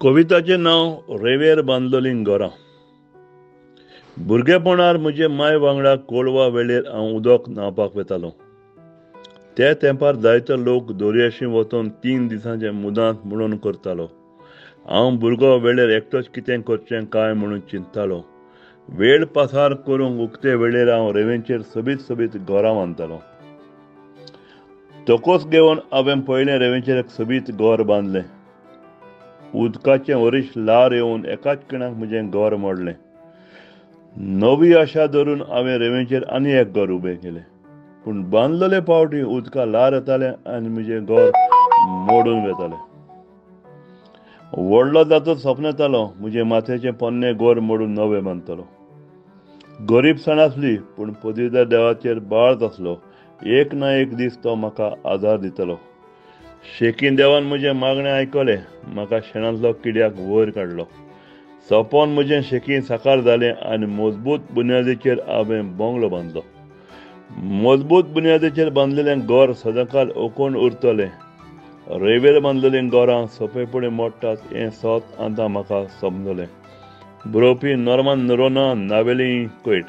कविताचें नांव रेंवेर बांदलोलीं घरां. भुरगेपणार म्हजे माय वांगडा कोलवा वेळेर हांव उदक न्हावपाक वेतालों. त्या तेंपार जायतो लोक दर्याशी वचून 3 दिसांचें मुदांत म्हणून करतालो. हांव भुरगो वेळेर एकटोच कितें करचें काय म्हणून चिंततालों. वेळ पासार करूंक उक्ते वेळेर हांव रेंवेचेर सोबीत सोबीत घरां बांदतालों. तोकोस घेवन हांवें पयलें रेंवेचेर एक सोबीत घर बांदलें. उदकाचें वरीश ल्हार येवन एकाच खिणाक म्हजें घर मोडलें. नवी आशा धरून हांवें रेंवेचेर आनी एक घर उबें केलें. पूण बांदलेले पावटी उदका ल्हार येतालें आनी म्हजें घर मोडून वेतालें. व्हडलो जातूच सपन येतालो म्हजें माथ्याचें पोन्नें घर मोडून नवें बांदतलों. गरीबसाण आसली पूण पदवीधर देवाचेर बाळच आसलो. एक ना एक दीस तो म्हाका आदार दितलो. शेकीन देवान म्हजें मागणें आयकलें. म्हाका शेणांतलो किड्याक वयर काडलो. सोपोन म्हजें शेकीन साकार जालें आनी मजबूत बुन्यादीचेर हांवें बंगलो बांदलो. मजबूत बुन्यादीचेर बांदलेलें घर सदांकाल ओकून उरतलें. रेंवेर बांदलेलीं घरां सोंपेपणी मोडटात हें सोत आतां म्हाका समजलें. बरोवपी नॉर्मन नोरोना, नावेली, कुवेट.